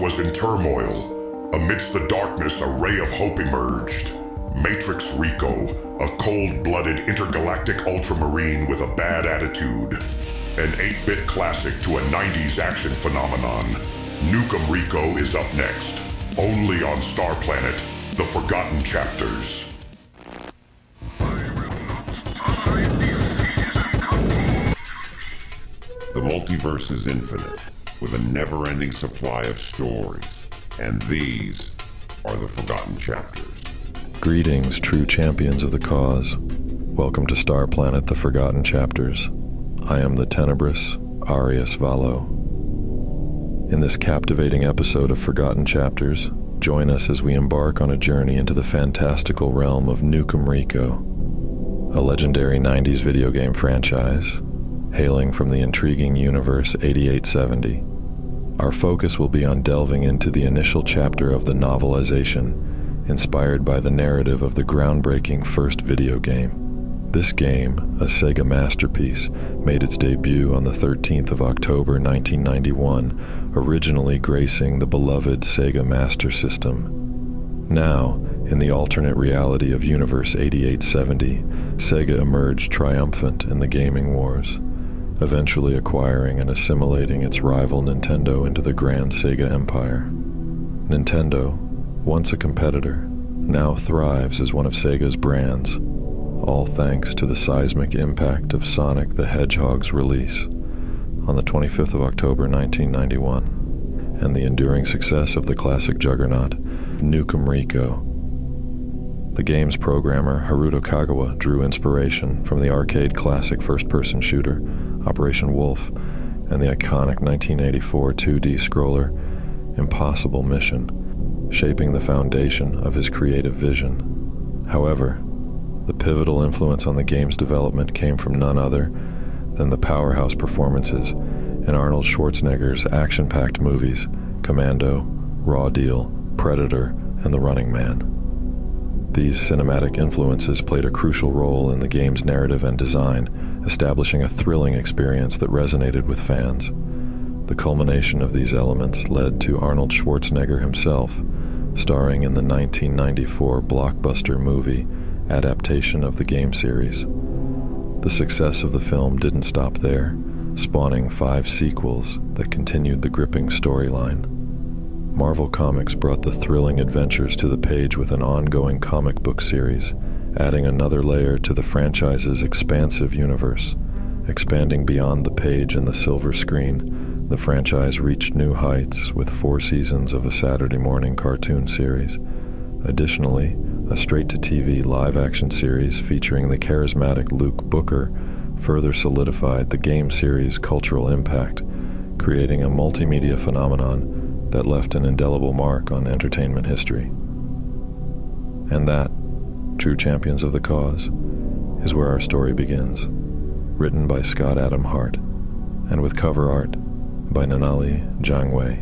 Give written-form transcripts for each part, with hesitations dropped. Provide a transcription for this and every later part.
was in turmoil. Amidst the darkness, a ray of hope emerged. Matrix Rico, a cold-blooded intergalactic ultramarine with a bad attitude. An 8-bit classic to a 90s action phenomenon. Nuke Em Rico is up next. Only on Star Planet, The Forgotten Chapters. The multiverse is infinite, with a never-ending supply of stories. And these are the Forgotten Chapters. Greetings, true champions of the cause. Welcome to Star Planet, The Forgotten Chapters. I am the tenebrous Arius Valo. In this captivating episode of Forgotten Chapters, join us as we embark on a journey into the fantastical realm of Nuke Em Rico, a legendary 90s video game franchise, hailing from the intriguing universe 8870. Our focus will be on delving into the initial chapter of the novelization, inspired by the narrative of the groundbreaking first video game. This game, a Sega masterpiece, made its debut on the 13th of October 1991, originally gracing the beloved Sega Master System. Now, in the alternate reality of Universe 8870, Sega emerged triumphant in the gaming wars, eventually acquiring and assimilating its rival Nintendo into the grand Sega empire. Nintendo, once a competitor, now thrives as one of Sega's brands, all thanks to the seismic impact of Sonic the Hedgehog's release on the 25th of October 1991, and the enduring success of the classic juggernaut, Nuke Em Rico. The game's programmer, Haruto Kagawa, drew inspiration from the arcade classic first-person shooter, Operation Wolf, and the iconic 1984 2D scroller, Impossible Mission, shaping the foundation of his creative vision. However, the pivotal influence on the game's development came from none other than the powerhouse performances in Arnold Schwarzenegger's action-packed movies, Commando, Raw Deal, Predator, and The Running Man. These cinematic influences played a crucial role in the game's narrative and design, establishing a thrilling experience that resonated with fans. The culmination of these elements led to Arnold Schwarzenegger himself, starring in the 1994 blockbuster movie adaptation of the game series. The success of the film didn't stop there, spawning 5 sequels that continued the gripping storyline. Marvel Comics brought the thrilling adventures to the page with an ongoing comic book series, adding another layer to the franchise's expansive universe. Expanding beyond the page and the silver screen, the franchise reached new heights with 4 seasons of a Saturday morning cartoon series. Additionally, a straight-to-TV live-action series featuring the charismatic Luke Booker further solidified the game series' cultural impact, creating a multimedia phenomenon that left an indelible mark on entertainment history. And that, true champions of the cause, is where our story begins, written by Scott Adam Hart, and with cover art by Nanali Jiangwei.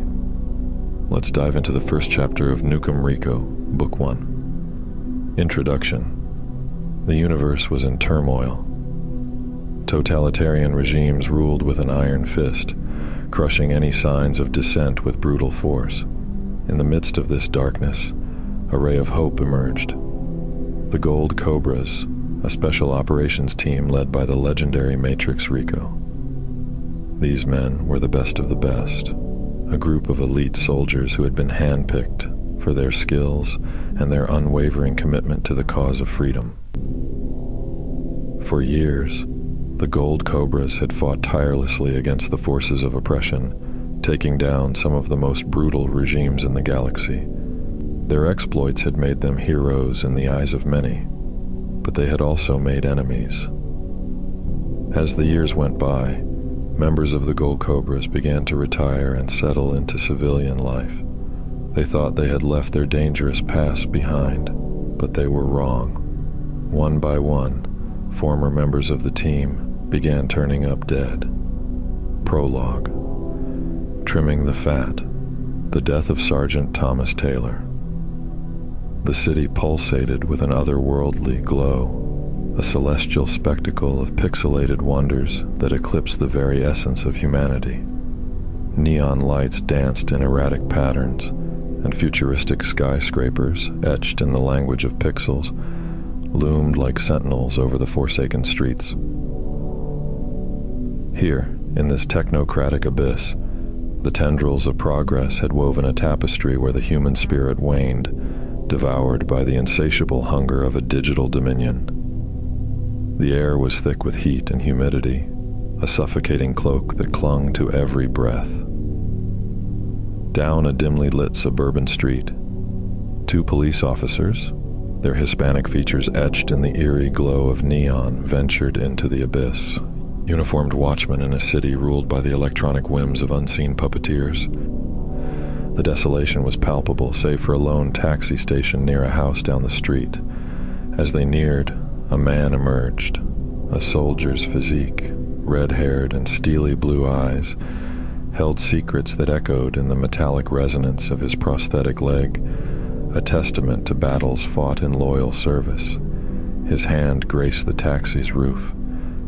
Let's dive into the first chapter of Nuke Em Rico, Book 1. Introduction. The universe was in turmoil. Totalitarian regimes ruled with an iron fist, crushing any signs of dissent with brutal force. In the midst of this darkness, a ray of hope emerged. The Gold Cobras, a special operations team led by the legendary Matrix Rico. These men were the best of the best, a group of elite soldiers who had been handpicked for their skills and their unwavering commitment to the cause of freedom. For years, the Gold Cobras had fought tirelessly against the forces of oppression, taking down some of the most brutal regimes in the galaxy. Their exploits had made them heroes in the eyes of many, but they had also made enemies. As the years went by, members of the Gold Cobras began to retire and settle into civilian life. They thought they had left their dangerous past behind, but they were wrong. One by one, former members of the team began turning up dead. Prologue. Trimming the fat. The death of Sergeant Thomas Taylor. The city pulsated with an otherworldly glow, a celestial spectacle of pixelated wonders that eclipsed the very essence of humanity. Neon lights danced in erratic patterns, and futuristic skyscrapers, etched in the language of pixels, loomed like sentinels over the forsaken streets. Here, in this technocratic abyss, the tendrils of progress had woven a tapestry where the human spirit waned, devoured by the insatiable hunger of a digital dominion. The air was thick with heat and humidity, a suffocating cloak that clung to every breath. Down a dimly lit suburban street, two police officers, their Hispanic features etched in the eerie glow of neon, ventured into the abyss. Uniformed watchmen in a city ruled by the electronic whims of unseen puppeteers. The desolation was palpable, save for a lone taxi station near a house down the street. As they neared, a man emerged, a soldier's physique, red-haired and steely blue eyes, held secrets that echoed in the metallic resonance of his prosthetic leg, a testament to battles fought in loyal service. His hand graced the taxi's roof,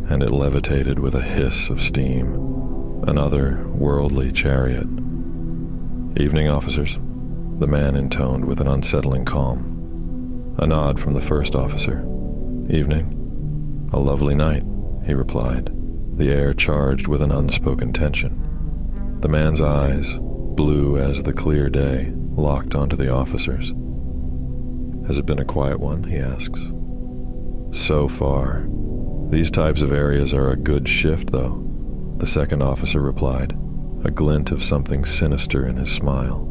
and it levitated with a hiss of steam. Another worldly chariot. "Evening, officers," the man intoned with an unsettling calm. A nod from the first officer. "Evening. A lovely night," he replied, the air charged with an unspoken tension. The man's eyes, blue as the clear day, locked onto the officer's. "Has it been a quiet one?" he asks. "So far. These types of areas are a good shift, though," the second officer replied, a glint of something sinister in his smile,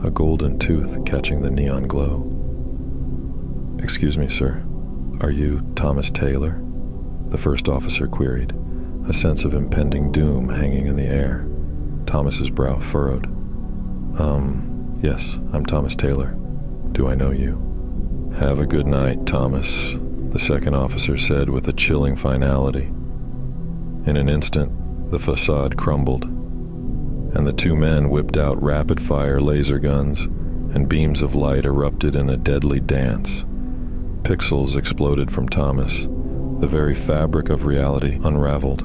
a golden tooth catching the neon glow. "Excuse me, sir. Are you Thomas Taylor?" the first officer queried, a sense of impending doom hanging in the air. Thomas's brow furrowed. Yes, I'm Thomas Taylor. Do I know you?" "Have a good night, Thomas," the second officer said with a chilling finality. In an instant, the facade crumbled, and the two men whipped out rapid-fire laser guns, and beams of light erupted in a deadly dance. Pixels exploded from Thomas. The very fabric of reality unraveled.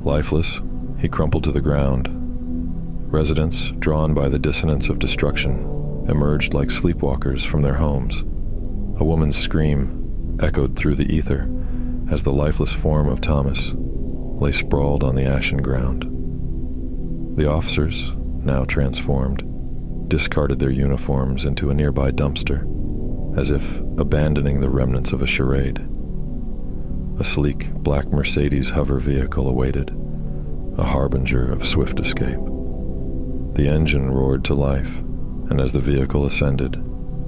Lifeless, he crumpled to the ground. Residents, drawn by the dissonance of destruction, emerged like sleepwalkers from their homes. A woman's scream echoed through the ether as the lifeless form of Thomas lay sprawled on the ashen ground. The officers, now transformed, discarded their uniforms into a nearby dumpster, as if abandoning the remnants of a charade. A sleek black Mercedes hover vehicle awaited, a harbinger of swift escape. The engine roared to life, and as the vehicle ascended,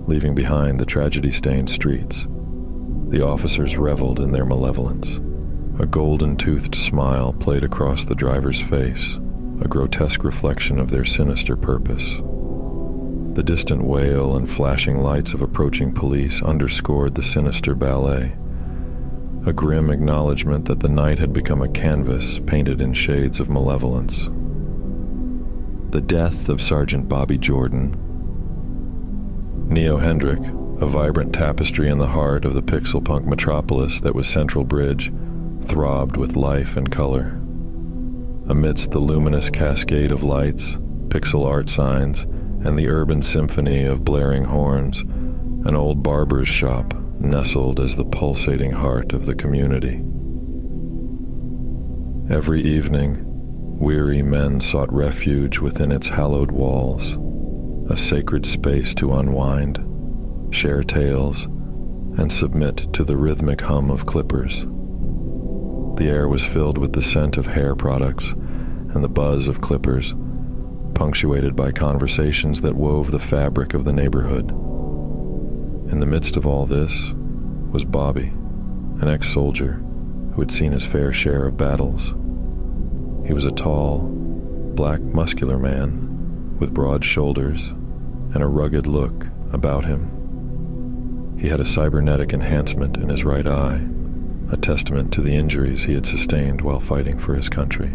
leaving behind the tragedy-stained streets, the officers reveled in their malevolence. A golden-toothed smile played across the driver's face, a grotesque reflection of their sinister purpose. The distant wail and flashing lights of approaching police underscored the sinister ballet, a grim acknowledgement that the night had become a canvas painted in shades of malevolence. The death of Sergeant Bobby Jordan. Neo Hendrick, a vibrant tapestry in the heart of the pixel-punk metropolis that was Central Bridge, throbbed with life and color. Amidst the luminous cascade of lights, pixel art signs, and the urban symphony of blaring horns, an old barber's shop nestled as the pulsating heart of the community. Every evening, weary men sought refuge within its hallowed walls, a sacred space to unwind, share tales, and submit to the rhythmic hum of clippers. The air was filled with the scent of hair products and the buzz of clippers, punctuated by conversations that wove the fabric of the neighborhood. In the midst of all this was Bobby, an ex-soldier who had seen his fair share of battles. He was a tall, black, muscular man with broad shoulders and a rugged look about him. He had a cybernetic enhancement in his right eye, a testament to the injuries he had sustained while fighting for his country.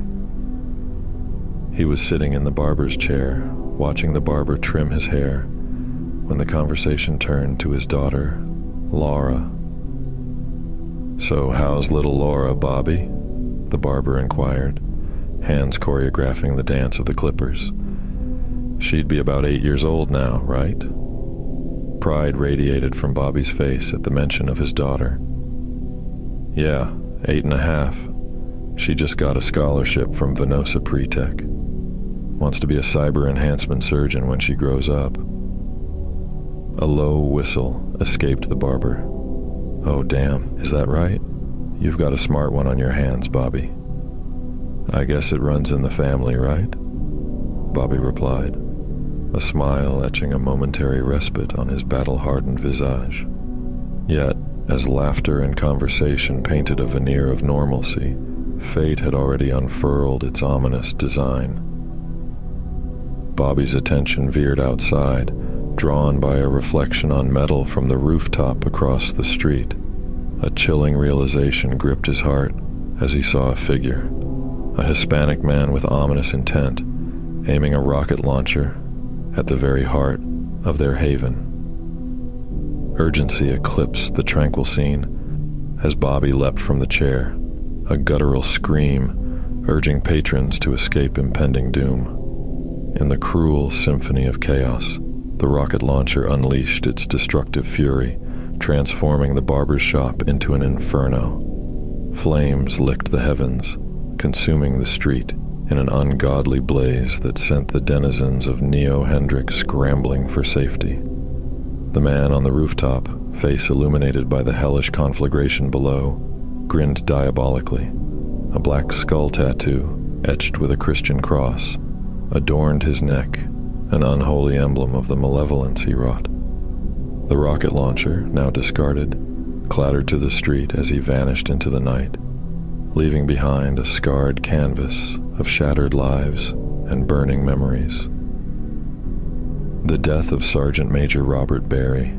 He was sitting in the barber's chair, watching the barber trim his hair, when the conversation turned to his daughter, Laura. "So how's little Laura, Bobby?" the barber inquired, hands choreographing the dance of the clippers. She'd be about 8 years old now, right? Pride radiated from Bobby's face at the mention of his daughter. Yeah, 8.5. She just got a scholarship from Venosa Pre-Tech. Wants to be a cyber enhancement surgeon when she grows up. A low whistle escaped the barber. Oh damn, is that right? You've got a smart one on your hands, Bobby. I guess it runs in the family, right? Bobby replied, a smile etching a momentary respite on his battle-hardened visage. Yet, as laughter and conversation painted a veneer of normalcy, fate had already unfurled its ominous design. Bobby's attention veered outside, drawn by a reflection on metal from the rooftop across the street. A chilling realization gripped his heart as he saw a figure, a Hispanic man with ominous intent, aiming a rocket launcher at the very heart of their haven. Urgency eclipsed the tranquil scene as Bobby leapt from the chair, a guttural scream urging patrons to escape impending doom. In the cruel symphony of chaos, the rocket launcher unleashed its destructive fury, transforming the barber's shop into an inferno. Flames licked the heavens, consuming the street in an ungodly blaze that sent the denizens of Neo Hendrix scrambling for safety. The man on the rooftop, face illuminated by the hellish conflagration below, grinned diabolically. A black skull tattoo, etched with a Christian cross, adorned his neck, an unholy emblem of the malevolence he wrought. The rocket launcher, now discarded, clattered to the street as he vanished into the night, leaving behind a scarred canvas of shattered lives and burning memories. The death of Sergeant Major Robert Barry,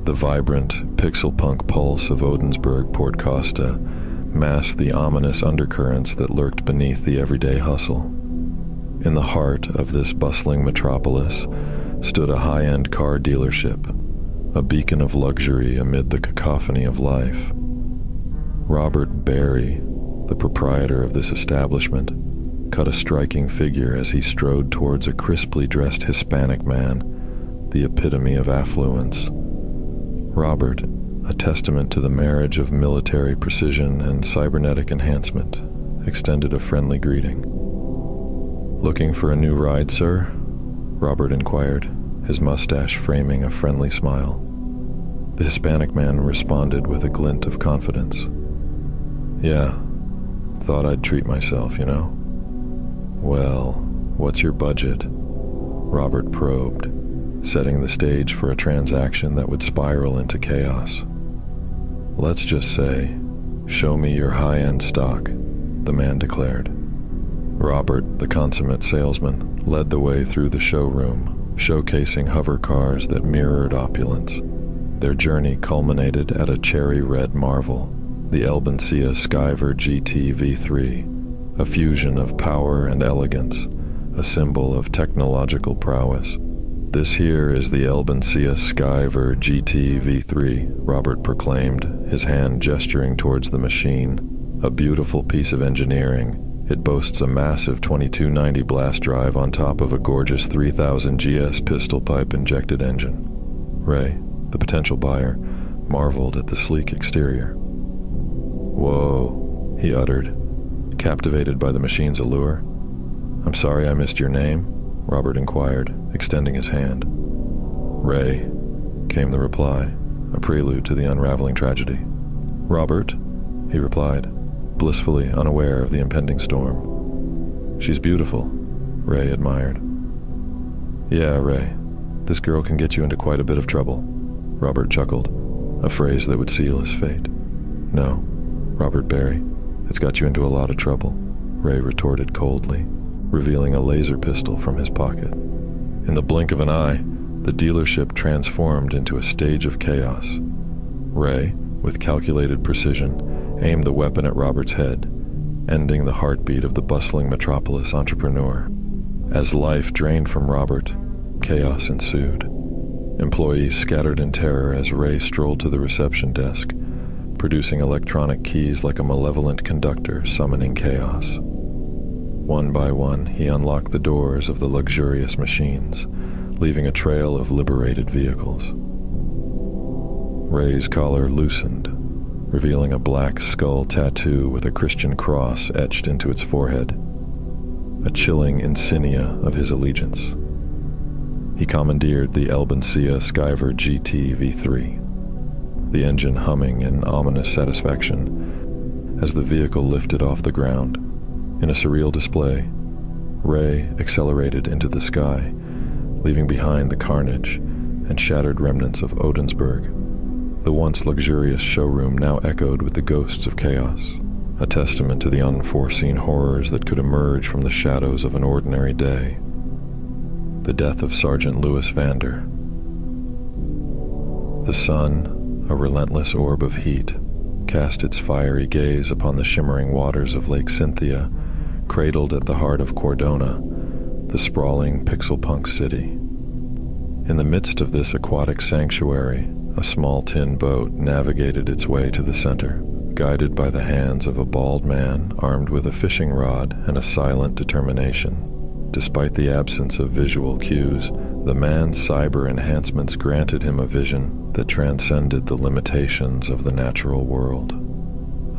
the vibrant pixel punk pulse of Odensburg Port Costa, masked the ominous undercurrents that lurked beneath the everyday hustle. In the heart of this bustling metropolis stood a high-end car dealership, a beacon of luxury amid the cacophony of life. Robert Barry, the proprietor of this establishment, cut a striking figure as he strode towards a crisply dressed Hispanic man, the epitome of affluence. Robert, a testament to the marriage of military precision and cybernetic enhancement, extended a friendly greeting. "Looking for a new ride, sir?" Robert inquired, his mustache framing a friendly smile. The Hispanic man responded with a glint of confidence. "Yeah, thought I'd treat myself, you know." "Well, what's your budget?" Robert probed, setting the stage for a transaction that would spiral into chaos. "Let's just say, show me your high-end stock," the man declared. Robert, the consummate salesman, led the way through the showroom, showcasing hover cars that mirrored opulence. Their journey culminated at a cherry-red marvel, the Elbancia Skyver GT V3, a fusion of power and elegance, a symbol of technological prowess. "This here is the Elbancia Skyver GT V3, Robert proclaimed, his hand gesturing towards the machine. "A beautiful piece of engineering. It boasts a massive 2290 blast drive on top of a gorgeous 3000 GS pistol pipe injected engine." Ray, the potential buyer, marveled at the sleek exterior. "Whoa," he uttered, captivated by the machine's allure. "I'm sorry I missed your name?" Robert inquired, extending his hand. "Ray," came the reply, a prelude to the unraveling tragedy. "Robert," he replied, blissfully unaware of the impending storm. "She's beautiful," Ray admired. "Yeah, Ray, this girl can get you into quite a bit of trouble," Robert chuckled, a phrase that would seal his fate. "No, Robert Barry, it's got you into a lot of trouble," Ray retorted coldly, revealing a laser pistol from his pocket. In the blink of an eye, the dealership transformed into a stage of chaos. Ray, with calculated precision, aimed the weapon at Robert's head, ending the heartbeat of the bustling metropolis entrepreneur. As life drained from Robert, chaos ensued. Employees scattered in terror as Ray strolled to the reception desk, producing electronic keys like a malevolent conductor summoning chaos. One by one, he unlocked the doors of the luxurious machines, leaving a trail of liberated vehicles. Ray's collar loosened, revealing a black skull tattoo with a Christian cross etched into its forehead, a chilling insignia of his allegiance. He commandeered the Elbensia Skyver GT V3, the engine humming in ominous satisfaction as the vehicle lifted off the ground. In a surreal display, Ray accelerated into the sky, leaving behind the carnage and shattered remnants of Odensburg. The once luxurious showroom now echoed with the ghosts of chaos, a testament to the unforeseen horrors that could emerge from the shadows of an ordinary day. The death of Sergeant Louis Vander. The sun, a relentless orb of heat, cast its fiery gaze upon the shimmering waters of Lake Cynthia, cradled at the heart of Cordona, the sprawling pixel-punk city. In the midst of this aquatic sanctuary, a small tin boat navigated its way to the center, guided by the hands of a bald man armed with a fishing rod and a silent determination. Despite the absence of visual cues, the man's cyber enhancements granted him a vision that transcended the limitations of the natural world.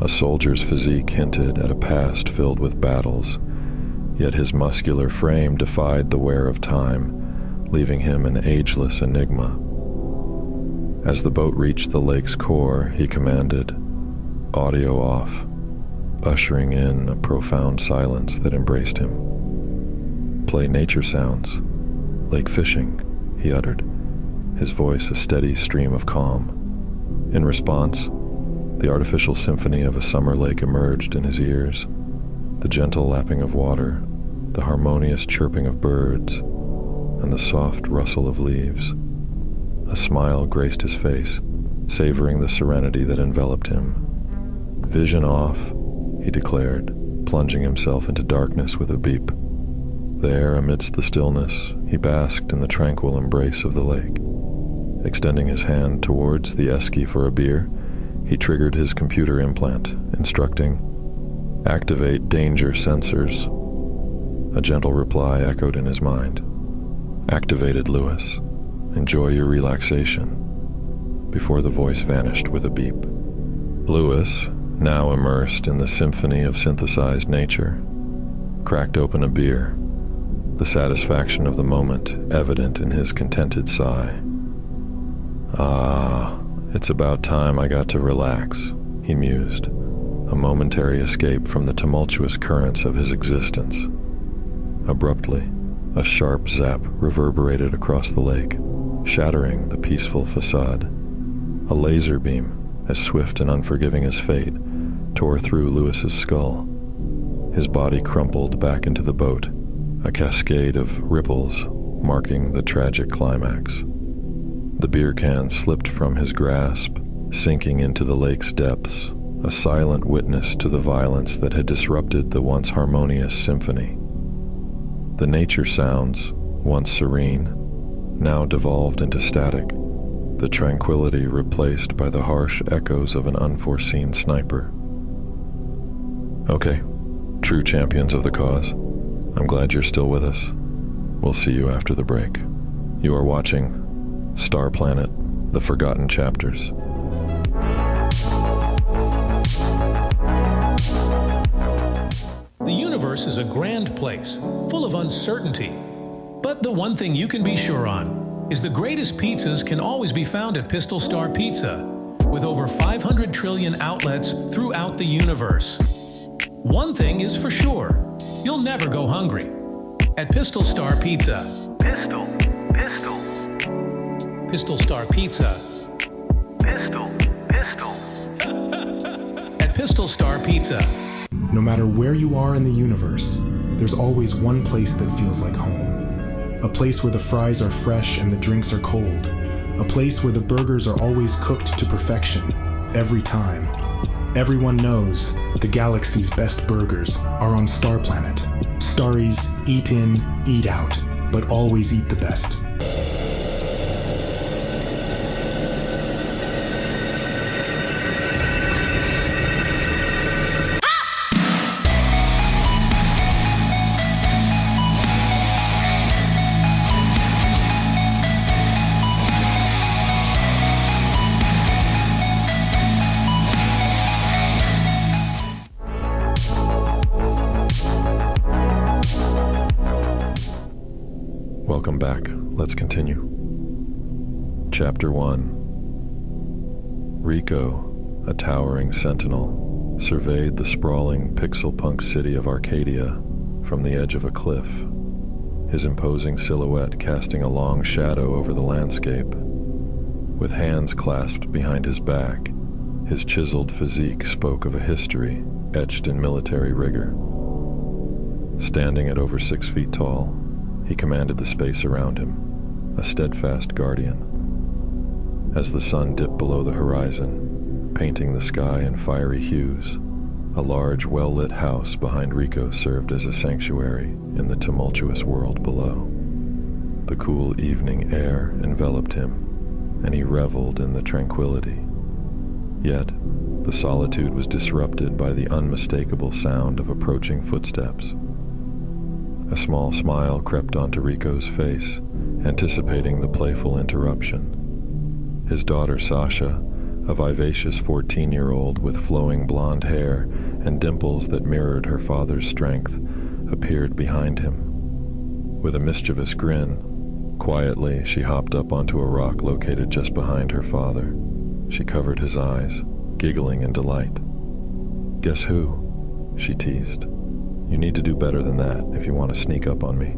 A soldier's physique hinted at a past filled with battles, yet his muscular frame defied the wear of time, leaving him an ageless enigma. As the boat reached the lake's core, he commanded, audio off, ushering in a profound silence that embraced him. Play nature sounds, lake fishing, he uttered, his voice a steady stream of calm. In response, the artificial symphony of a summer lake emerged in his ears, the gentle lapping of water, the harmonious chirping of birds, and the soft rustle of leaves. A smile graced his face, savoring the serenity that enveloped him. Vision off, he declared, plunging himself into darkness with a beep. There, amidst the stillness, he basked in the tranquil embrace of the lake. Extending his hand towards the esky for a beer, he triggered his computer implant, instructing, "Activate danger sensors." A gentle reply echoed in his mind. "Activated, Louis. Enjoy your relaxation," before the voice vanished with a beep. Louis, now immersed in the symphony of synthesized nature, cracked open a beer, the satisfaction of the moment evident in his contented sigh. "Ah, it's about time I got to relax," he mused, a momentary escape from the tumultuous currents of his existence. Abruptly, a sharp zap reverberated across the lake, shattering the peaceful facade. A laser beam, as swift and unforgiving as fate, tore through Louis's skull. His body crumpled back into the boat, a cascade of ripples marking the tragic climax. The beer can slipped from his grasp, sinking into the lake's depths, a silent witness to the violence that had disrupted the once harmonious symphony. The nature sounds, once serene, now devolved into static, the tranquility replaced by the harsh echoes of an unforeseen sniper. Okay, true champions of the cause, I'm glad you're still with us. We'll see you after the break. You are watching Star Planet, The Forgotten Chapters. The universe is a grand place, full of uncertainty. But the one thing you can be sure on is the greatest pizzas can always be found at Pistol Star Pizza, with over 500 trillion outlets throughout the universe. One thing is for sure, you'll never go hungry at Pistol Star Pizza. Pistol Star Pizza. At Pistol Star Pizza. No matter where you are in the universe, there's always one place that feels like home. A place where the fries are fresh and the drinks are cold. A place where the burgers are always cooked to perfection, every time. Everyone knows the galaxy's best burgers are on Star Planet. Starries eat in, eat out, but always eat the best. Welcome back. Let's continue. Chapter 1. Rico, a towering sentinel, surveyed the sprawling pixel-punk city of Arcadia from the edge of a cliff, his imposing silhouette casting a long shadow over the landscape. With hands clasped behind his back, his chiseled physique spoke of a history etched in military rigor. Standing at over 6 feet tall, he commanded the space around him, a steadfast guardian. As the sun dipped below the horizon, painting the sky in fiery hues, a large, well-lit house behind Rico served as a sanctuary in the tumultuous world below. The cool evening air enveloped him, and he reveled in the tranquility. Yet, the solitude was disrupted by the unmistakable sound of approaching footsteps. A small smile crept onto Rico's face, anticipating the playful interruption. His daughter Sasha, a vivacious 14-year-old with flowing blonde hair and dimples that mirrored her father's strength, appeared behind him. With a mischievous grin, quietly she hopped up onto a rock located just behind her father. She covered his eyes, giggling in delight. "Guess who?" she teased. "You need to do better than that if you want to sneak up on me.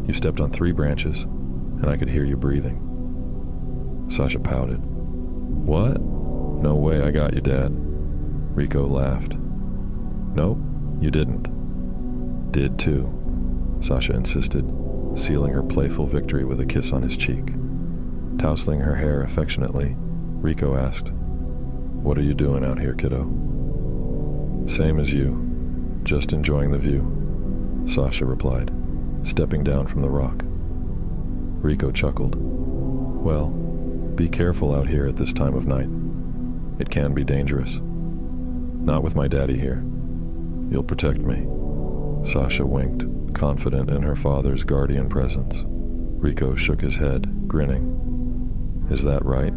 You stepped on 3 branches, and I could hear you breathing." Sasha pouted. "What? No way I got you, Dad." Rico laughed. "Nope, you didn't." "Did too," Sasha insisted, sealing her playful victory with a kiss on his cheek. Tousling her hair affectionately, Rico asked, "What are you doing out here, kiddo?" "Same as you. Just enjoying the view," Sasha replied, stepping down from the rock. Rico chuckled. "Well, be careful out here at this time of night. It can be dangerous. Not with my daddy here. You'll protect me." Sasha winked, confident in her father's guardian presence. Rico shook his head, grinning. "Is that right?"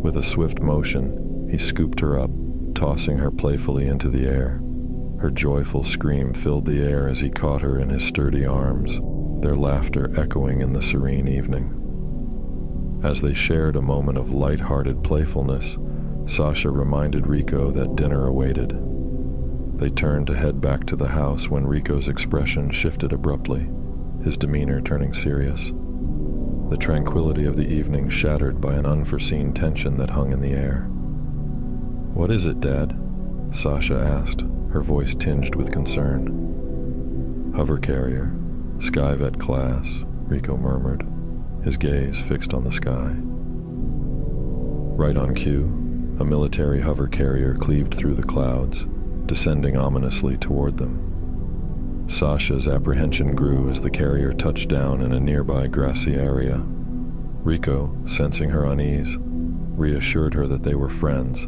With a swift motion, he scooped her up, tossing her playfully into the air. Her joyful scream filled the air as he caught her in his sturdy arms, their laughter echoing in the serene evening. As they shared a moment of light-hearted playfulness, Sasha reminded Rico that dinner awaited. They turned to head back to the house when Rico's expression shifted abruptly, his demeanor turning serious. The tranquility of the evening shattered by an unforeseen tension that hung in the air. "What is it, Dad?" Sasha asked, her voice tinged with concern. "Hover carrier, Skyvet class," Rico murmured, his gaze fixed on the sky. Right on cue, a military hover carrier cleaved through the clouds, descending ominously toward them. Sasha's apprehension grew as the carrier touched down in a nearby grassy area. Rico, sensing her unease, reassured her that they were friends,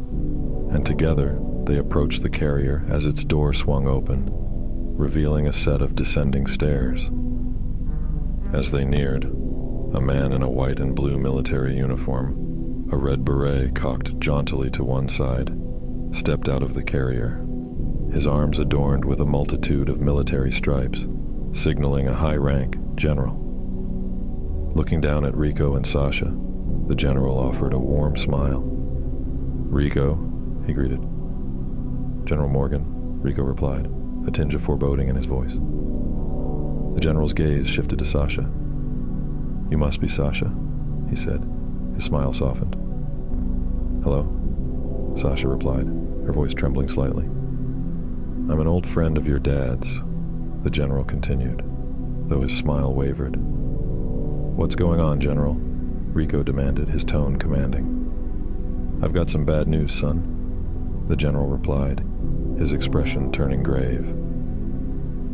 and together they approached the carrier as its door swung open, revealing a set of descending stairs. As they neared, a man in a white and blue military uniform, a red beret cocked jauntily to one side, stepped out of the carrier, his arms adorned with a multitude of military stripes, signaling a high-rank general. Looking down at Rico and Sasha, the general offered a warm smile. "Rico," he greeted. "General Morgan," Rico replied, a tinge of foreboding in his voice. The general's gaze shifted to Sasha. "You must be Sasha," he said, his smile softened. "Hello," Sasha replied, her voice trembling slightly. "I'm an old friend of your dad's," the general continued, though his smile wavered. "What's going on, General?" Rico demanded, his tone commanding. "I've got some bad news, son," the general replied, his expression turning grave.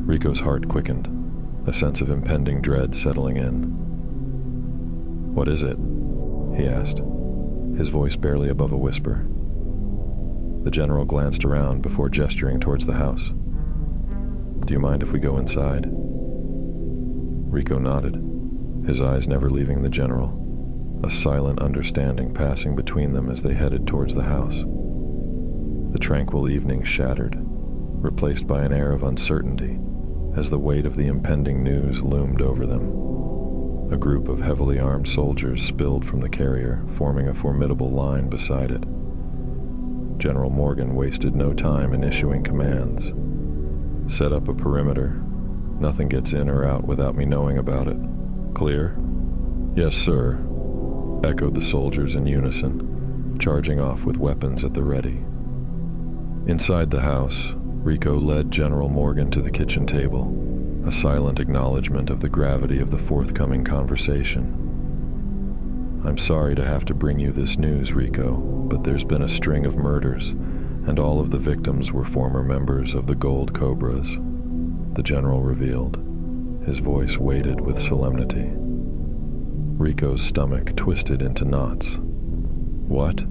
Rico's heart quickened, a sense of impending dread settling in. "What is it?" he asked, his voice barely above a whisper. The general glanced around before gesturing towards the house. "Do you mind if we go inside?" Rico nodded, his eyes never leaving the general, a silent understanding passing between them as they headed towards the house. The tranquil evening shattered, replaced by an air of uncertainty as the weight of the impending news loomed over them. A group of heavily armed soldiers spilled from the carrier, forming a formidable line beside it. General Morgan wasted no time in issuing commands. Set up a perimeter. Nothing gets in or out without me knowing about it. Clear? Yes, sir, echoed the soldiers in unison, charging off with weapons at the ready. Inside the house, Rico led General Morgan to the kitchen table, a silent acknowledgement of the gravity of the forthcoming conversation. I'm sorry to have to bring you this news, Rico, but there's been a string of murders, and all of the victims were former members of the Gold Cobras, the general revealed, his voice weighted with solemnity. Rico's stomach twisted into knots. What?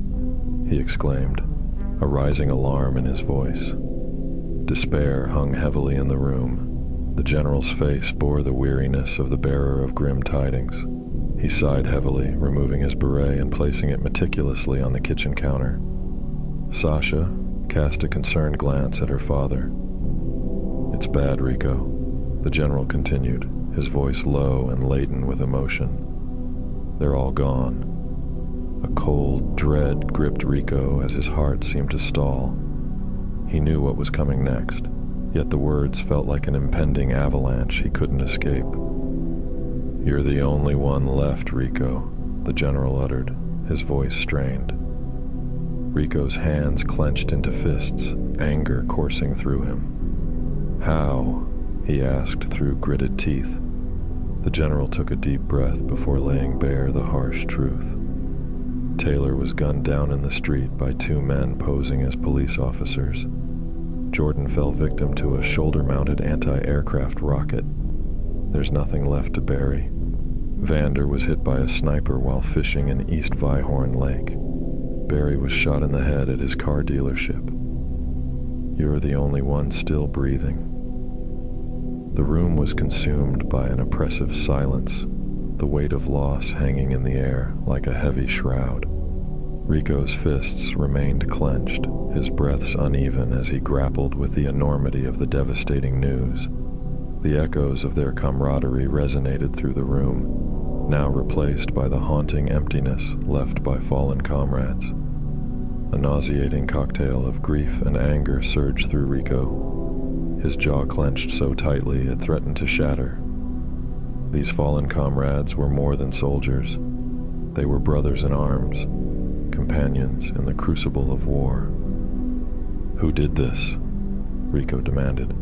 He exclaimed, a rising alarm in his voice. Despair hung heavily in the room. The general's face bore the weariness of the bearer of grim tidings. He sighed heavily, removing his beret and placing it meticulously on the kitchen counter. Sasha cast a concerned glance at her father. It's bad, Rico, the general continued, his voice low and laden with emotion. They're all gone. A cold dread gripped Rico as his heart seemed to stall. He knew what was coming next, yet the words felt like an impending avalanche he couldn't escape. You're the only one left, Rico, the general uttered, his voice strained. Rico's hands clenched into fists, anger coursing through him. How? He asked through gritted teeth. The general took a deep breath before laying bare the harsh truth. Taylor was gunned down in the street by two men posing as police officers. Jordan fell victim to a shoulder-mounted anti-aircraft rocket. There's nothing left to bury. Vander was hit by a sniper while fishing in East Vyhorn Lake. Barry was shot in the head at his car dealership. You're the only one still breathing. The room was consumed by an oppressive silence, the weight of loss hanging in the air like a heavy shroud. Rico's fists remained clenched, his breaths uneven as he grappled with the enormity of the devastating news. The echoes of their camaraderie resonated through the room, now replaced by the haunting emptiness left by fallen comrades. A nauseating cocktail of grief and anger surged through Rico. His jaw clenched so tightly it threatened to shatter. These fallen comrades were more than soldiers. They were brothers in arms, companions in the crucible of war. Who did this? Rico demanded,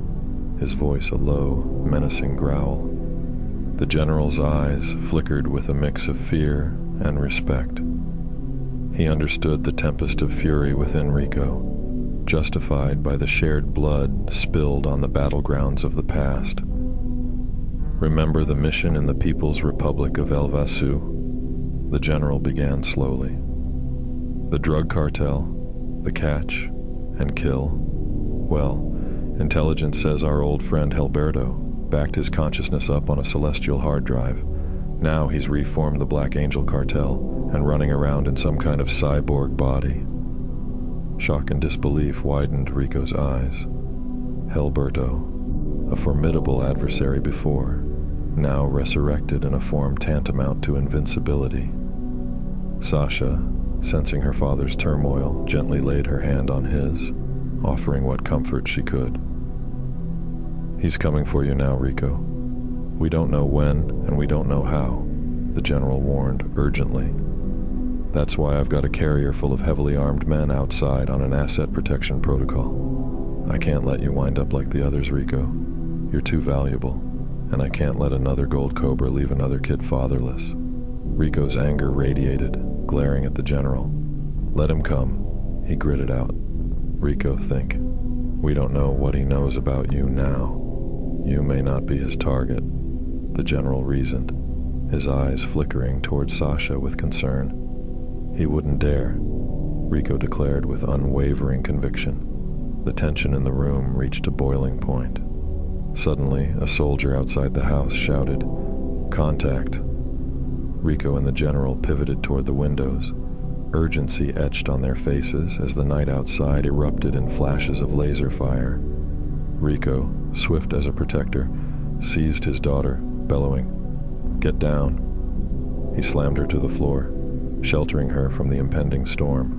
his voice a low, menacing growl. The general's eyes flickered with a mix of fear and respect. He understood the tempest of fury within Rico, justified by the shared blood spilled on the battlegrounds of the past. Remember the mission in the People's Republic of El Vasu? The general began slowly. The drug cartel, the catch, and kill. Well, intelligence says our old friend Helberto backed his consciousness up on a celestial hard drive. Now he's reformed the Black Angel cartel and running around in some kind of cyborg body. Shock and disbelief widened Rico's eyes. Helberto, a formidable adversary before, now resurrected in a form tantamount to invincibility. Sasha, sensing her father's turmoil, gently laid her hand on his, offering what comfort she could. He's coming for you now, Rico. We don't know when, and we don't know how, the general warned urgently. That's why I've got a carrier full of heavily armed men outside on an asset protection protocol. I can't let you wind up like the others, Rico. You're too valuable, and I can't let another Gold Cobra leave another kid fatherless. Rico's anger radiated, glaring at the general. Let him come, he gritted out. Rico, think. We don't know what he knows about you now. You may not be his target, the general reasoned, his eyes flickering toward Sasha with concern. He wouldn't dare, Rico declared with unwavering conviction. The tension in the room reached a boiling point. Suddenly, a soldier outside the house shouted, "Contact!" Rico and the general pivoted toward the windows, urgency etched on their faces as the night outside erupted in flashes of laser fire. Rico, swift as a protector, seized his daughter, bellowing, Get down." He slammed her to the floor, sheltering her from the impending storm.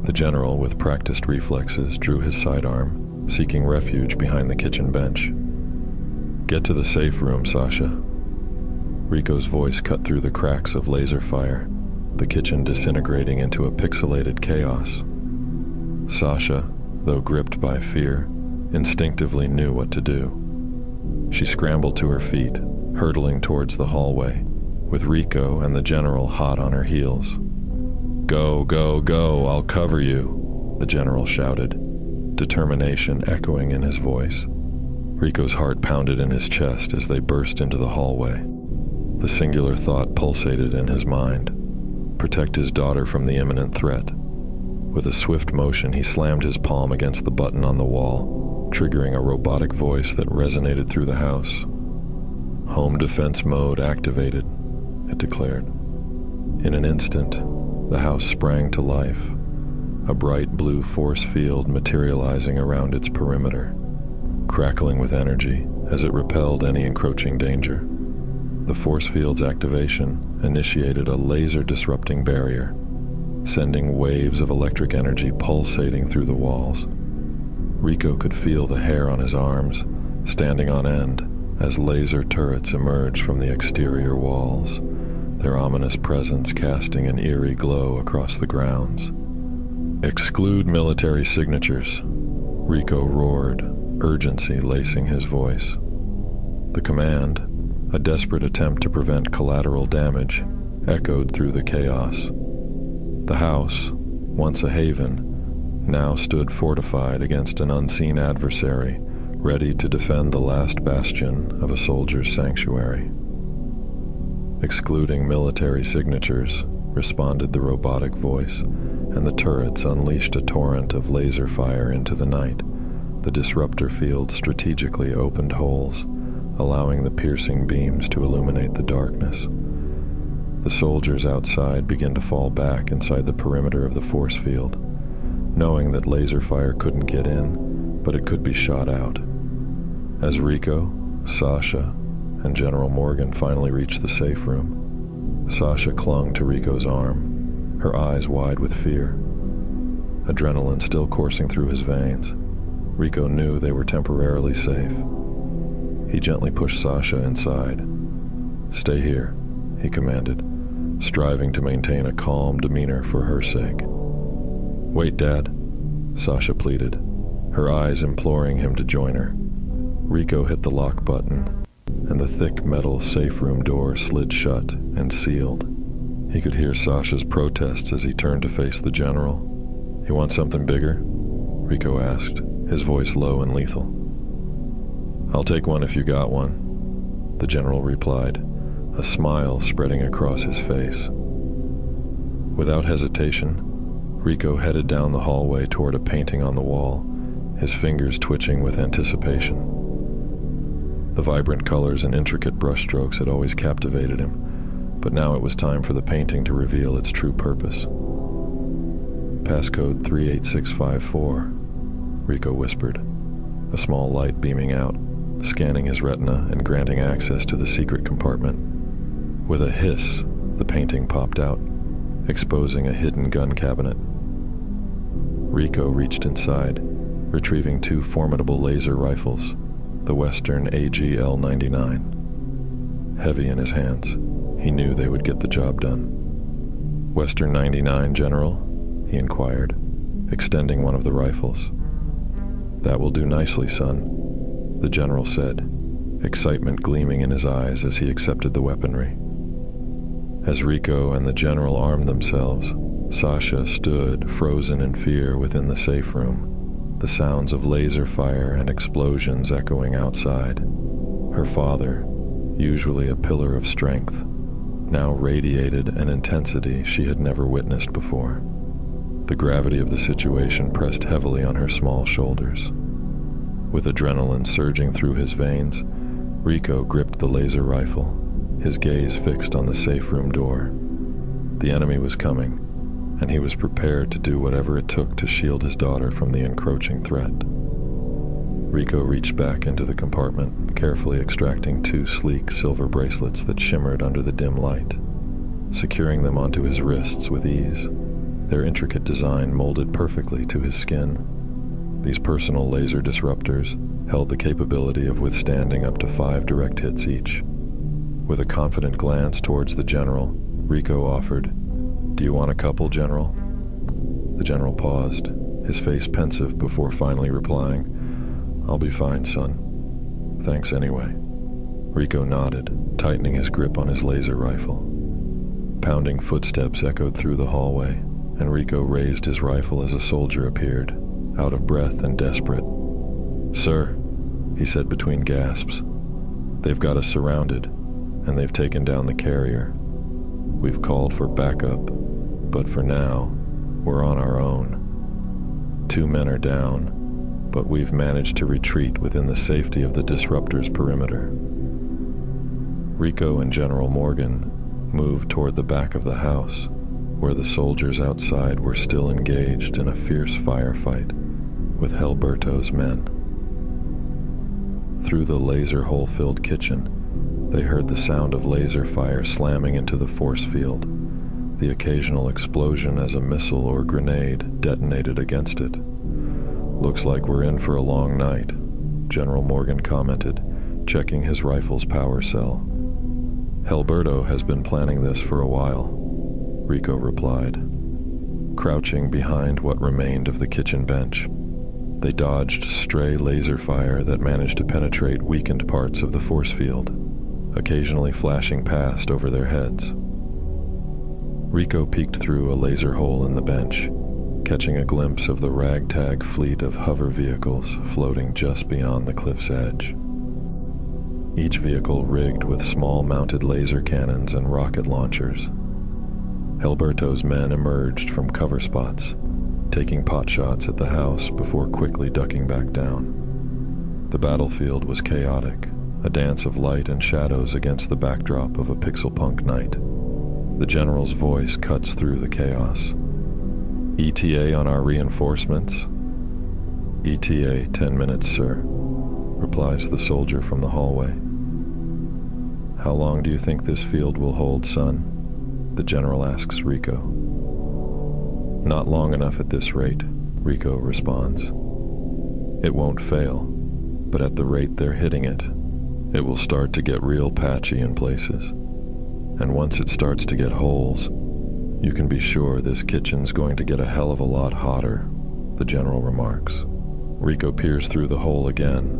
The general, with practiced reflexes, drew his sidearm, seeking refuge behind the kitchen bench. "Get to the safe room, Sasha." Rico's voice cut through the cracks of laser fire, the kitchen disintegrating into a pixelated chaos. Sasha, though gripped by fear, instinctively knew what to do. She scrambled to her feet, hurtling towards the hallway, with Rico and the general hot on her heels. "Go, go, go, I'll cover you," the general shouted, determination echoing in his voice. Rico's heart pounded in his chest as they burst into the hallway. The singular thought pulsated in his mind: protect his daughter from the imminent threat. With a swift motion, he slammed his palm against the button on the wall, triggering a robotic voice that resonated through the house. "Home defense mode activated," it declared. In an instant, the house sprang to life, a bright blue force field materializing around its perimeter, crackling with energy as it repelled any encroaching danger. The force field's activation initiated a laser-disrupting barrier, sending waves of electric energy pulsating through the walls. Rico could feel the hair on his arms standing on end as laser turrets emerged from the exterior walls, their ominous presence casting an eerie glow across the grounds. "Exclude military signatures," Rico roared, urgency lacing his voice. The command, a desperate attempt to prevent collateral damage, echoed through the chaos. The house, once a haven, now stood fortified against an unseen adversary, ready to defend the last bastion of a soldier's sanctuary. "Excluding military signatures," responded the robotic voice, and the turrets unleashed a torrent of laser fire into the night. The disruptor field strategically opened holes, allowing the piercing beams to illuminate the darkness. The soldiers outside began to fall back inside the perimeter of the force field, knowing that laser fire couldn't get in, but it could be shot out. As Rico, Sasha, and General Morgan finally reached the safe room, Sasha clung to Rico's arm, her eyes wide with fear. Adrenaline still coursing through his veins, Rico knew they were temporarily safe. He gently pushed Sasha inside. "Stay here," he commanded, striving to maintain a calm demeanor for her sake. "Wait, Dad," Sasha pleaded, her eyes imploring him to join her. Rico hit the lock button, and the thick metal safe room door slid shut and sealed. He could hear Sasha's protests as he turned to face the general. "You want something bigger?" Rico asked, his voice low and lethal. "I'll take one if you got one," the general replied, a smile spreading across his face. Without hesitation, Rico headed down the hallway toward a painting on the wall, his fingers twitching with anticipation. The vibrant colors and intricate brushstrokes had always captivated him, but now it was time for the painting to reveal its true purpose. "Passcode 38654, Rico whispered, a small light beaming out, scanning his retina and granting access to the secret compartment. With a hiss, the painting popped out, exposing a hidden gun cabinet. Rico reached inside, retrieving two formidable laser rifles, the Western AGL-99. Heavy in his hands, he knew they would get the job done. "Western 99, General?" he inquired, extending one of the rifles. "That will do nicely, son," the general said, excitement gleaming in his eyes as he accepted the weaponry. As Rico and the general armed themselves, Sasha stood frozen in fear within the safe room, the sounds of laser fire and explosions echoing outside. Her father, usually a pillar of strength, now radiated an intensity she had never witnessed before. The gravity of the situation pressed heavily on her small shoulders. With adrenaline surging through his veins, Rico gripped the laser rifle, his gaze fixed on the safe room door. The enemy was coming, and he was prepared to do whatever it took to shield his daughter from the encroaching threat. Rico reached back into the compartment, carefully extracting 2 sleek silver bracelets that shimmered under the dim light, securing them onto his wrists with ease, their intricate design molded perfectly to his skin. These personal laser disruptors held the capability of withstanding up to 5 direct hits each. With a confident glance towards the general, Rico offered, "Do you want a couple, General?" The general paused, his face pensive before finally replying, "I'll be fine, son. Thanks anyway." Rico nodded, tightening his grip on his laser rifle. Pounding footsteps echoed through the hallway, and Rico raised his rifle as a soldier appeared, out of breath and desperate. "Sir," he said between gasps, "they've got us surrounded, and they've taken down the carrier. We've called for backup, but for now, we're on our own. 2 men are down, but we've managed to retreat within the safety of the disruptor's perimeter." Rico and General Morgan moved toward the back of the house, where the soldiers outside were still engaged in a fierce firefight with Helberto's men. Through the laser hole-filled kitchen, they heard the sound of laser fire slamming into the force field, the occasional explosion as a missile or grenade detonated against it. "Looks like we're in for a long night," General Morgan commented, checking his rifle's power cell. "Helberto has been planning this for a while," Rico replied. Crouching behind what remained of the kitchen bench, they dodged stray laser fire that managed to penetrate weakened parts of the force field, occasionally flashing past over their heads. Rico peeked through a laser hole in the bench, catching a glimpse of the ragtag fleet of hover vehicles floating just beyond the cliff's edge. Each vehicle rigged with small mounted laser cannons and rocket launchers. Helberto's men emerged from cover spots, taking potshots at the house before quickly ducking back down. The battlefield was chaotic, a dance of light and shadows against the backdrop of a pixel-punk night. The general's voice cuts through the chaos. "ETA on our reinforcements?" "ETA 10 minutes, sir," replies the soldier from the hallway. "How long do you think this field will hold, son?" the general asks Rico. "Not long enough at this rate," Rico responds. "It won't fail, but at the rate they're hitting it, it will start to get real patchy in places. And once it starts to get holes, you can be sure this kitchen's going to get a hell of a lot hotter," the general remarks. Rico peers through the hole again,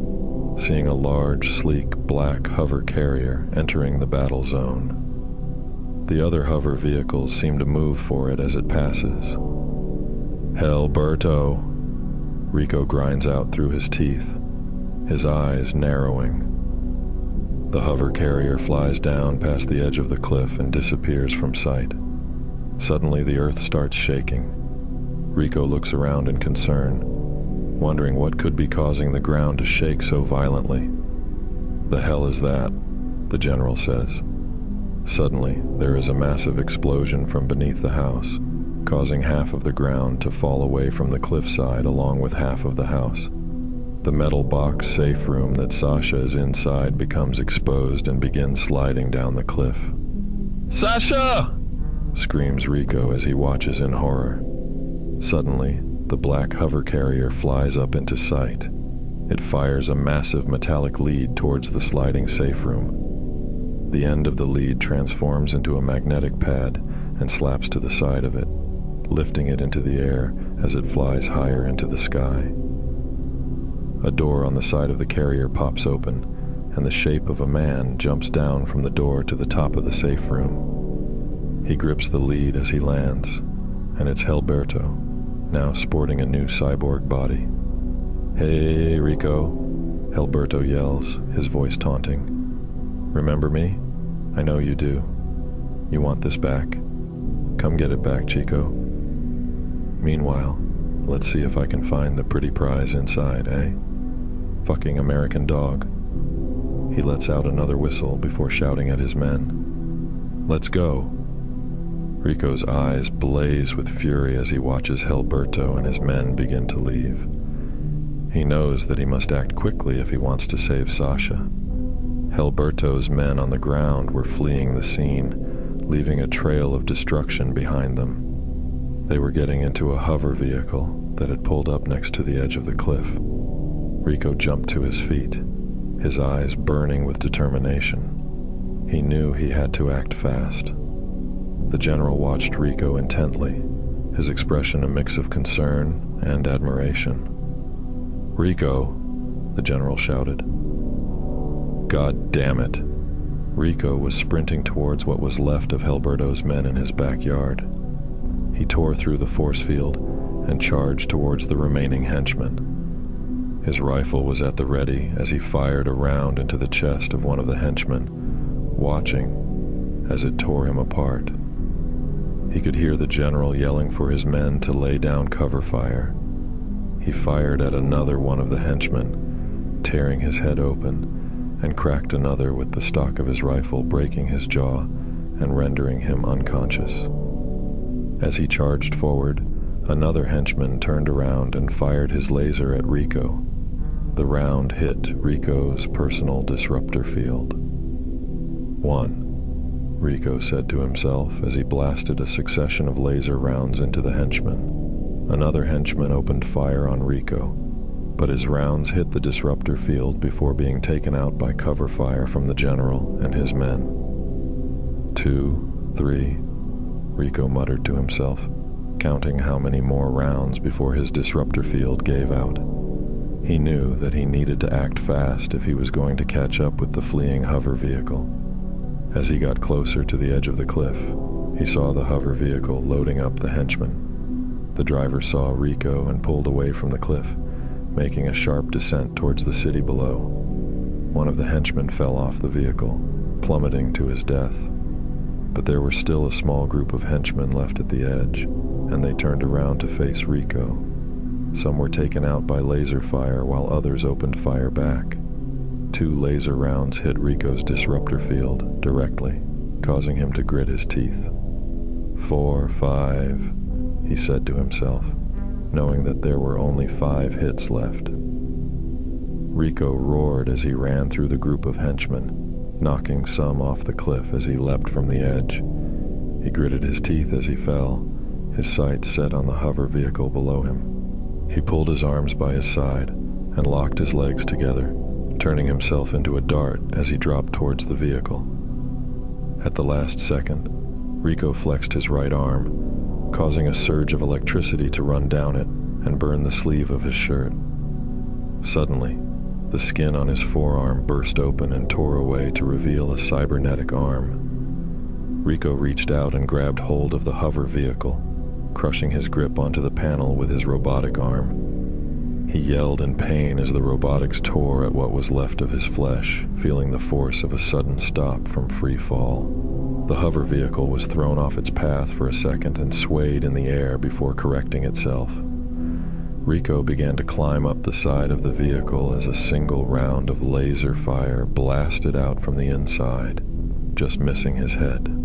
seeing a large, sleek, black hover carrier entering the battle zone. The other hover vehicles seem to move for it as it passes. "Helberto," Rico grinds out through his teeth, his eyes narrowing. The hover carrier flies down past the edge of the cliff and disappears from sight. Suddenly the earth starts shaking. Rico looks around in concern, wondering what could be causing the ground to shake so violently. "The hell is that?" the general says. Suddenly, there is a massive explosion from beneath the house, causing half of the ground to fall away from the cliffside along with half of the house. The metal box safe room that Sasha is inside becomes exposed and begins sliding down the cliff. "Sasha!" screams Rico as he watches in horror. Suddenly, the black hover carrier flies up into sight. It fires a massive metallic lead towards the sliding safe room. The end of the lead transforms into a magnetic pad and slaps to the side of it, lifting it into the air as it flies higher into the sky. A door on the side of the carrier pops open, and the shape of a man jumps down from the door to the top of the safe room. He grips the lead as he lands, and it's Helberto, now sporting a new cyborg body. "Hey, Rico," Helberto yells, his voice taunting. "Remember me? I know you do. You want this back? Come get it back, Chico. Meanwhile, let's see if I can find the pretty prize inside, eh? Fucking American dog." He lets out another whistle before shouting at his men. "Let's go." Rico's eyes blaze with fury as he watches Helberto and his men begin to leave. He knows that he must act quickly if he wants to save Sasha. Helberto's men on the ground were fleeing the scene, leaving a trail of destruction behind them. They were getting into a hover vehicle that had pulled up next to the edge of the cliff. Rico jumped to his feet, his eyes burning with determination. He knew he had to act fast. The general watched Rico intently, his expression a mix of concern and admiration. "Rico," the general shouted. God damn it. Rico was sprinting towards what was left of Helberto's men in his backyard. He tore through the force field and charged towards the remaining henchmen. His rifle was at the ready as he fired a round into the chest of one of the henchmen, watching as it tore him apart. He could hear the general yelling for his men to lay down cover fire. He fired at another one of the henchmen, tearing his head open, and cracked another with the stock of his rifle, breaking his jaw and rendering him unconscious. As he charged forward, another henchman turned around and fired his laser at Rico. The round hit Rico's personal disruptor field. "One," Rico said to himself as he blasted a succession of laser rounds into the henchman. Another henchman opened fire on Rico, but his rounds hit the disruptor field before being taken out by cover fire from the general and his men. 2, 3, Rico muttered to himself, counting how many more rounds before his disruptor field gave out. He knew that he needed to act fast if he was going to catch up with the fleeing hover vehicle. As he got closer to the edge of the cliff, he saw the hover vehicle loading up the henchmen. The driver saw Rico and pulled away from the cliff, making a sharp descent towards the city below. One of the henchmen fell off the vehicle, plummeting to his death. But there were still a small group of henchmen left at the edge, and they turned around to face Rico. Some were taken out by laser fire while others opened fire back. 2 laser rounds hit Rico's disruptor field directly, causing him to grit his teeth. 4, 5, he said to himself, knowing that there were only 5 hits left. Rico roared as he ran through the group of henchmen, knocking some off the cliff as he leapt from the edge. He gritted his teeth as he fell, his sights set on the hover vehicle below him. He pulled his arms by his side and locked his legs together, turning himself into a dart as he dropped towards the vehicle. At the last second, Rico flexed his right arm, causing a surge of electricity to run down it and burn the sleeve of his shirt. Suddenly, the skin on his forearm burst open and tore away to reveal a cybernetic arm. Rico reached out and grabbed hold of the hover vehicle, crushing his grip onto the panel with his robotic arm. He yelled in pain as the robotics tore at what was left of his flesh, feeling the force of a sudden stop from free fall. The hover vehicle was thrown off its path for a second and swayed in the air before correcting itself. Rico began to climb up the side of the vehicle as a single round of laser fire blasted out from the inside, just missing his head.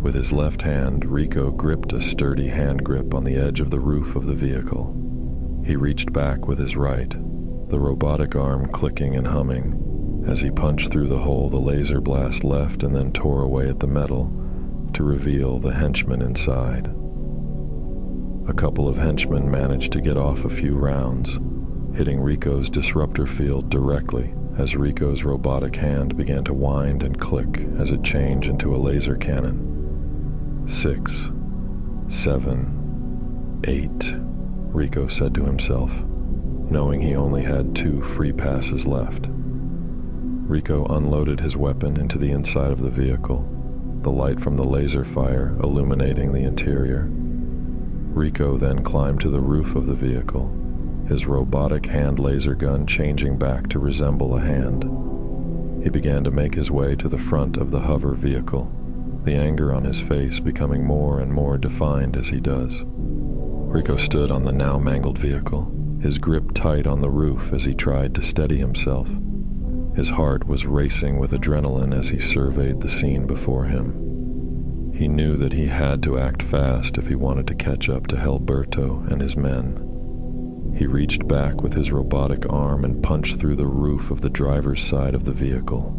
With his left hand, Rico gripped a sturdy hand grip on the edge of the roof of the vehicle. He reached back with his right, the robotic arm clicking and humming. As he punched through the hole, the laser blast left and then tore away at the metal to reveal the henchmen inside. A couple of henchmen managed to get off a few rounds, hitting Rico's disruptor field directly as Rico's robotic hand began to wind and click as it changed into a laser cannon. 6, 7, 8, Rico said to himself, knowing he only had 2 free passes left. Rico unloaded his weapon into the inside of the vehicle, the light from the laser fire illuminating the interior. Rico then climbed to the roof of the vehicle, his robotic hand laser gun changing back to resemble a hand. He began to make his way to the front of the hover vehicle, the anger on his face becoming more and more defined as he does. Rico stood on the now mangled vehicle, his grip tight on the roof as he tried to steady himself. His heart was racing with adrenaline as he surveyed the scene before him. He knew that he had to act fast if he wanted to catch up to Helberto and his men. He reached back with his robotic arm and punched through the roof of the driver's side of the vehicle.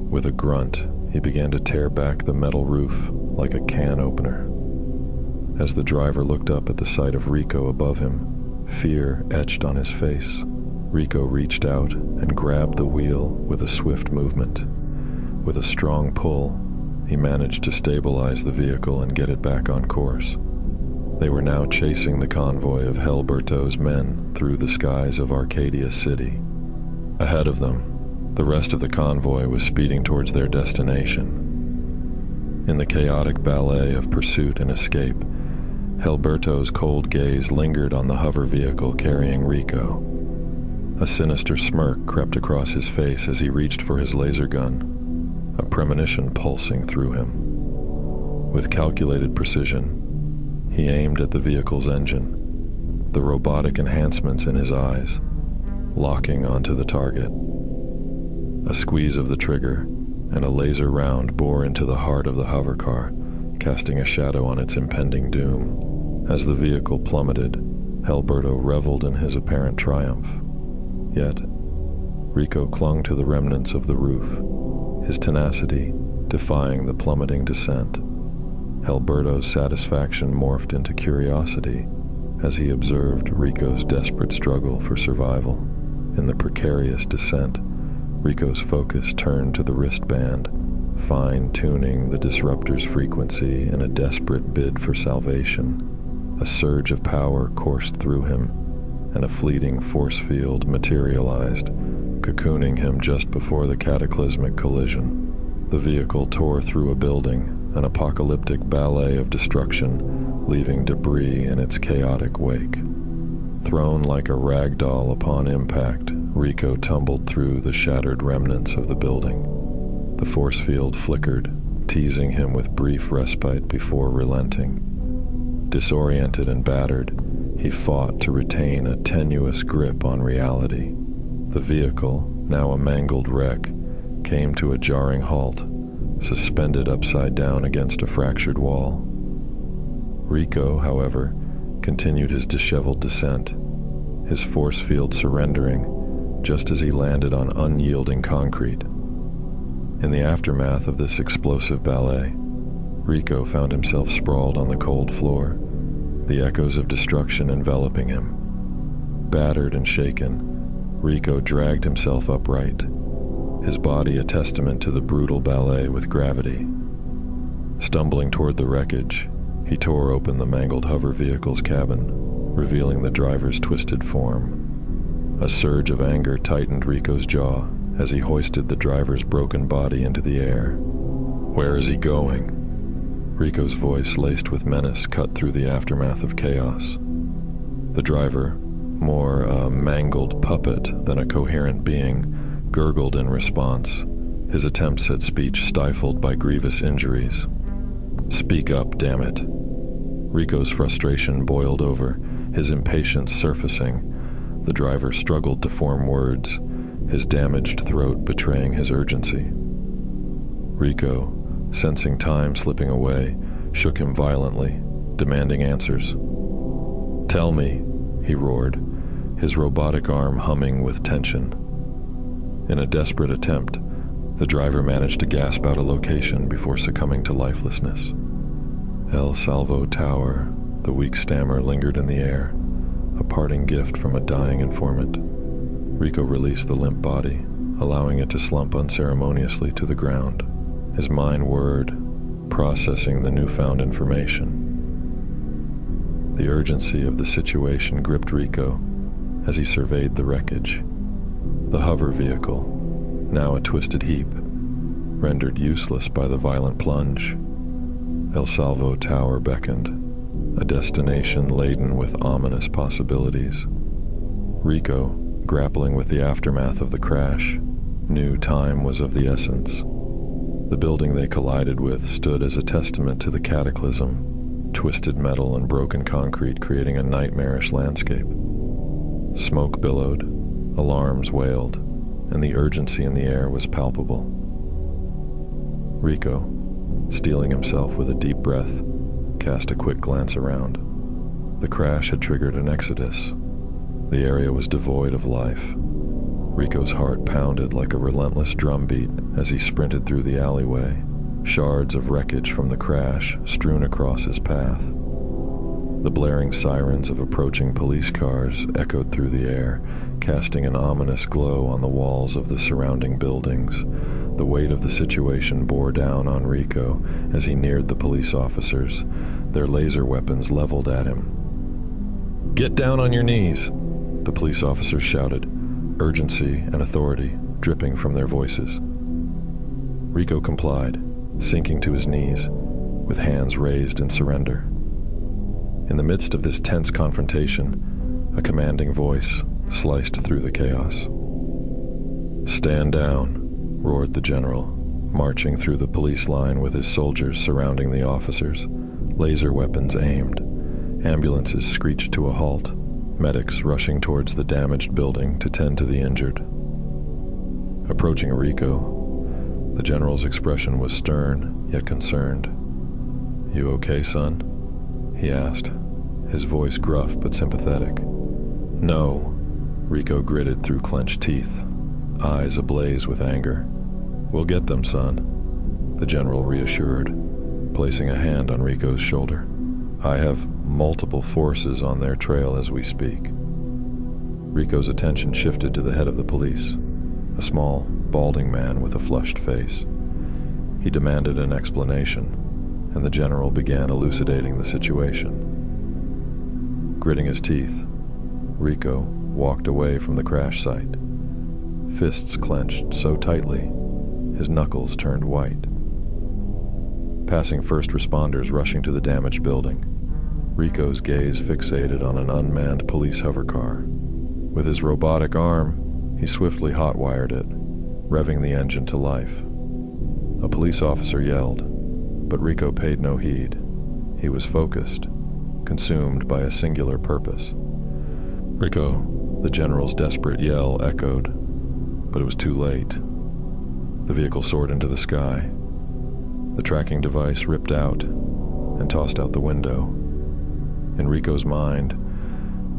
With a grunt, he began to tear back the metal roof like a can opener. As the driver looked up at the sight of Rico above him, fear etched on his face. Rico reached out and grabbed the wheel with a swift movement. With a strong pull, he managed to stabilize the vehicle and get it back on course. They were now chasing the convoy of Helberto's men through the skies of Arcadia City. Ahead of them, the rest of the convoy was speeding towards their destination. In the chaotic ballet of pursuit and escape, Helberto's cold gaze lingered on the hover vehicle carrying Rico. A sinister smirk crept across his face as he reached for his laser gun, a premonition pulsing through him. With calculated precision, he aimed at the vehicle's engine, the robotic enhancements in his eyes, locking onto the target. A squeeze of the trigger, and a laser round bore into the heart of the hover car, casting a shadow on its impending doom. As the vehicle plummeted, Helberto reveled in his apparent triumph. Yet, Rico clung to the remnants of the roof, his tenacity defying the plummeting descent. Helberto's satisfaction morphed into curiosity as he observed Rico's desperate struggle for survival. In the precarious descent, Rico's focus turned to the wristband, fine-tuning the disruptor's frequency in a desperate bid for salvation. A surge of power coursed through him, and a fleeting force field materialized, cocooning him just before the cataclysmic collision. The vehicle tore through a building, an apocalyptic ballet of destruction, leaving debris in its chaotic wake. Thrown like a rag doll upon impact, Rico tumbled through the shattered remnants of the building. The force field flickered, teasing him with brief respite before relenting. Disoriented and battered, he fought to retain a tenuous grip on reality. The vehicle, now a mangled wreck, came to a jarring halt, suspended upside down against a fractured wall. Rico, however, continued his disheveled descent, his force field surrendering just as he landed on unyielding concrete. In the aftermath of this explosive ballet, Rico found himself sprawled on the cold floor, the echoes of destruction enveloping him. Battered and shaken, Rico dragged himself upright, his body a testament to the brutal ballet with gravity. Stumbling toward the wreckage, he tore open the mangled hover vehicle's cabin, revealing the driver's twisted form. A surge of anger tightened Rico's jaw as he hoisted the driver's broken body into the air. "Where is he going?" Rico's voice, laced with menace, cut through the aftermath of chaos. The driver, more a mangled puppet than a coherent being, gurgled in response, his attempts at speech stifled by grievous injuries. "Speak up, damn it." Rico's frustration boiled over, his impatience surfacing. The driver struggled to form words, his damaged throat betraying his urgency. Rico, sensing time slipping away, shook him violently, demanding answers. "Tell me," he roared, his robotic arm humming with tension. In a desperate attempt, the driver managed to gasp out a location before succumbing to lifelessness. El Salvo Tower, the weak stammer lingered in the air, a parting gift from a dying informant. Rico released the limp body, allowing it to slump unceremoniously to the ground. His mind whirred, processing the newfound information. The urgency of the situation gripped Rico as he surveyed the wreckage. The hover vehicle, now a twisted heap, rendered useless by the violent plunge. El Salvo Tower beckoned, a destination laden with ominous possibilities. Rico, grappling with the aftermath of the crash, knew time was of the essence. The building they collided with stood as a testament to the cataclysm, twisted metal and broken concrete creating a nightmarish landscape. Smoke billowed, alarms wailed, and the urgency in the air was palpable. Rico, steeling himself with a deep breath, cast a quick glance around. The crash had triggered an exodus. The area was devoid of life. Rico's heart pounded like a relentless drumbeat as he sprinted through the alleyway, shards of wreckage from the crash strewn across his path. The blaring sirens of approaching police cars echoed through the air, casting an ominous glow on the walls of the surrounding buildings. The weight of the situation bore down on Rico as he neared the police officers, their laser weapons leveled at him. "Get down on your knees!" the police officers shouted, urgency and authority dripping from their voices. Rico complied, sinking to his knees, with hands raised in surrender. In the midst of this tense confrontation, a commanding voice sliced through the chaos. "Stand down," roared the general, marching through the police line with his soldiers surrounding the officers, laser weapons aimed. Ambulances screeched to a halt, medics rushing towards the damaged building to tend to the injured. Approaching Rico, the general's expression was stern, yet concerned. "You okay, son?" he asked, his voice gruff but sympathetic. "No," Rico gritted through clenched teeth, eyes ablaze with anger. "We'll get them, son," the general reassured, placing a hand on Rico's shoulder. "I have multiple forces on their trail as we speak." Rico's attention shifted to the head of the police, a small, balding man with a flushed face. He demanded an explanation, and the general began elucidating the situation. Gritting his teeth, Rico walked away from the crash site, fists clenched so tightly, his knuckles turned white. Passing first responders rushing to the damaged building, Rico's gaze fixated on an unmanned police hover car. With his robotic arm, he swiftly hotwired it, revving the engine to life. A police officer yelled, but Rico paid no heed. He was focused, consumed by a singular purpose. "Rico," the general's desperate yell echoed, but it was too late. The vehicle soared into the sky. The tracking device ripped out and tossed out the window. In Rico's mind,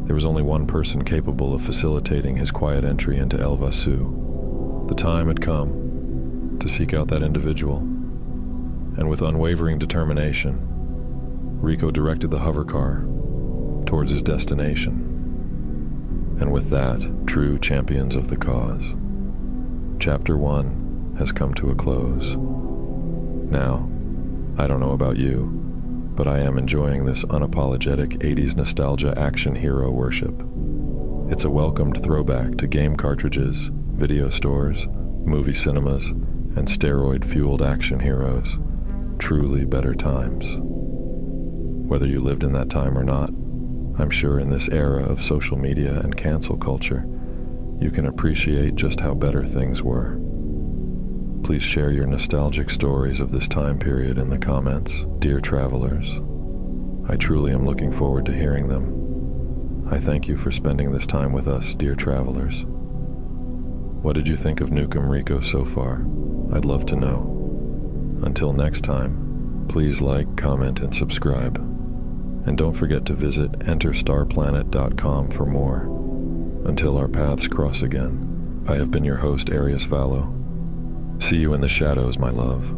there was only one person capable of facilitating his quiet entry into El Vasu. The time had come to seek out that individual, and with unwavering determination, Rico directed the hover car towards his destination. And with that, true champions of the cause. Chapter 1 has come to a close. Now, I don't know about you, but I am enjoying this unapologetic 80s nostalgia action hero worship. It's a welcomed throwback to game cartridges, video stores, movie cinemas, and steroid-fueled action heroes. Truly better times. Whether you lived in that time or not, I'm sure in this era of social media and cancel culture, you can appreciate just how better things were. Please share your nostalgic stories of this time period in the comments, dear travelers. I truly am looking forward to hearing them. I thank you for spending this time with us, dear travelers. What did you think of Nuke Em Rico so far? I'd love to know. Until next time, please like, comment, and subscribe. And don't forget to visit enterstarplanet.com for more. Until our paths cross again, I have been your host, Arius Vallo. See you in the shadows, my love.